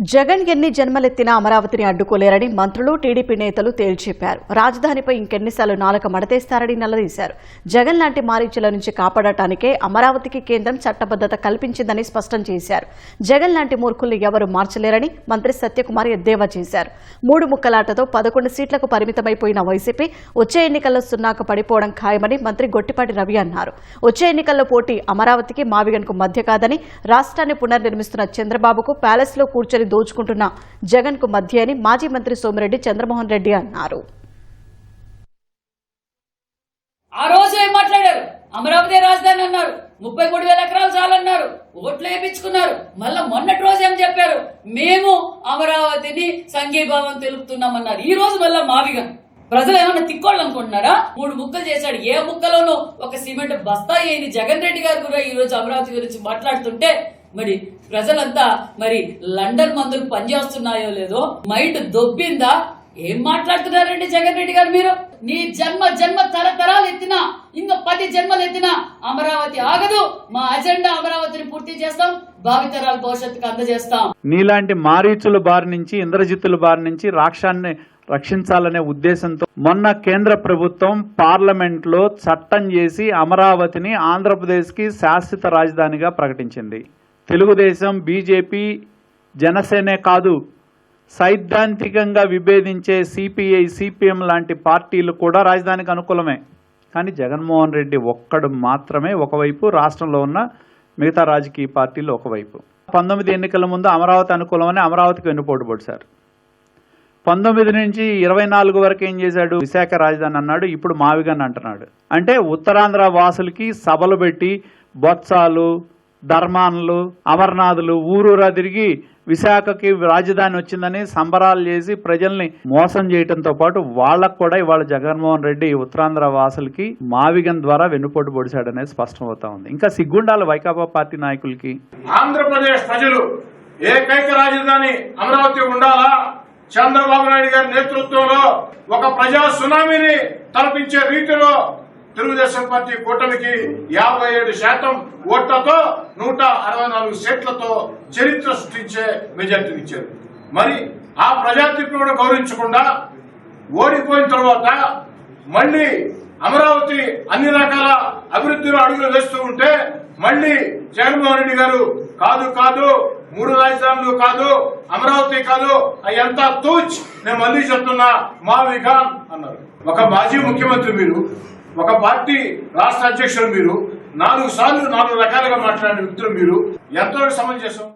జగన్ ఎన్ని జన్మలెత్తినా అమరావతిని అడ్డుకోలేరని మంత్రులు టీడీపీ నేతలు తేల్చెప్పారు. రాజధానిపై ఇంకెన్నిసార్లు నాలుక మడతేస్తారని నిలదీశారు. జగన్ లాంటి మారీచుల నుంచి కాపాడటానికే అమరావతికి కేంద్రం చట్టబద్దత కల్పించిందని స్పష్టం చేశారు. జగన్ లాంటి మూర్ఖుల్ని ఎవరూ మార్చలేరని మంత్రి సత్యకుమార్ ఎద్దేవా చేశారు. 3 ముక్కలాటతో 11 సీట్లకు పరిమితమైపోయిన వైసీపీ వచ్చే ఎన్నికల్లో సున్నాకు పడిపోవడం ఖాయమని మంత్రి గొట్టిపాటి రవి అన్నారు. వచ్చే ఎన్నికల్లో పోటీ అమరావతికి మావిగన్కు మధ్య కాదని, రాష్ట్రాన్ని పునర్నిర్మిస్తున్న చంద్రబాబుకు ప్యాలెస్ లో కూర్చొని దోచుకుంటున్న జగన్ కు మధ్య అని మాజీ మంత్రి సోమిరెడ్డి చంద్రమోహన్ రెడ్డి అన్నారు. ఆ రోజు ఏం మాట్లాడారు? అమరావతి రాజధాని అన్నారు, 33,000 ఎకరాలు చాలన్నారు, ఓట్లు వేయించుకున్నారు. మళ్ళా మొన్నటి రోజు ఏం చెప్పారు? మేము అమరావతిని సంఘీభావం తెలుపుతున్నామన్నారు. ఈ రోజు మళ్ళా మావిగన్. ప్రజలు ఏమన్నా తిక్కోళ్ళు అనుకుంటున్నారా? 3 ముక్కలు చేశాడు. ఏ ముక్కలోనూ ఒక సిమెంట్ బస్తా వేయని జగన్ రెడ్డి గారు కూడా ఈ రోజు అమరావతి గురించి మాట్లాడుతుంటే మరి ప్రజలంతా మరి లండన్ మందులు పనిచేస్తున్నాయో లేదో, మైండ్ దొబ్బిందా? ఏం మాట్లాడుతున్నారండి జగన్ రెడ్డి గారు? మీరు నీ జన్మ తరతరాలు ఎత్తినా, ఇంకా 10 జన్మలు ఎత్తినా అమరావతి ఆగదు. మా అజెండా అమరావతిని పూర్తి చేస్తాం, భావితరాల భవిష్యత్తుకు అందజేస్తాం. నీలాంటి మారీచుల బారి నుంచి, ఇంద్రజిత్తుల బారి నుంచి రాష్ట్రాన్ని రక్షించాలనే ఉద్దేశంతో మొన్న కేంద్ర ప్రభుత్వం పార్లమెంట్ లో చట్టం చేసి అమరావతిని ఆంధ్రప్రదేశ్ కి శాశ్వత రాజధానిగా ప్రకటించింది. తెలుగుదేశం, బీజేపీ, జనసేనే కాదు, సైద్ధాంతికంగా విభేదించే సిపిఐ, సిపిఎం లాంటి పార్టీలు కూడా రాజధానికి అనుకూలమే. కానీ జగన్మోహన్ రెడ్డి ఒక్కడు మాత్రమే ఒకవైపు, రాష్ట్రంలో ఉన్న మిగతా రాజకీయ పార్టీలు ఒకవైపు. 19 ఎన్నికల ముందు అమరావతి అనుకూలమని అమరావతికి వెన్నుపోటు పొడిచారు. 19 నుంచి 24 వరకు ఏం చేశాడు? విశాఖ రాజధాని అన్నాడు, ఇప్పుడు మావిగన్ అంటున్నాడు. అంటే ఉత్తరాంధ్ర వాసులకి సభలు పెట్టి బొత్సాలు, ధర్మానులు, అమర్నాథులు ఊరూరా తిరిగి విశాఖకి రాజధాని వచ్చిందని సంబరాలు చేసి ప్రజల్ని మోసం చేయడంతో పాటు వాళ్ళకు కూడా ఇవాళ జగన్మోహన్ రెడ్డి ఉత్తరాంధ్ర వాసులకి మావిగన్ ద్వారా వెన్నుపోటు పొడిచాడనేది స్పష్టమవుతా ఉంది. ఇంకా సిగ్గుండాలి వైకాపా పార్టీ నాయకులకి. ఆంధ్రప్రదేశ్ ప్రజలు ఏకైక రాజధాని అమరావతి ఉండాలా, చంద్రబాబు నాయుడు గారి నేతృత్వంలో ఒక ప్రజా సునామీని తలపించే రీతిలో తెలుగుదేశం పార్టీ కూటమికి 57% ఓట్లతో 164 సీట్లతో చరిత్ర సృష్టించే మెజార్టీనిచ్చారు. మరి ఆ ప్రజాతీర్పును కూడా గౌరవించకుండా ఓడిపోయిన తర్వాత మళ్లీ అమరావతి అన్ని రకాల అభివృద్ధిలో అడుగులు వేస్తూ ఉంటే మళ్లీ జగన్మోహన్ రెడ్డి గారు కాదు 3 రాజధానులు కాదు, అమరావతి కాదు, అయ్యంతా తూచ్, నేను మళ్లీ చెప్తున్నా మావిగన్ అన్నారు. ఒక మాజీ ముఖ్యమంత్రి మీరు, ఒక పార్టీ రాష్ట్ర అధ్యక్షులు మీరు, 4 సార్లు 4 రకాలుగా మాట్లాడిన వ్యక్తులు మీరు, ఎంతో సమంజసం.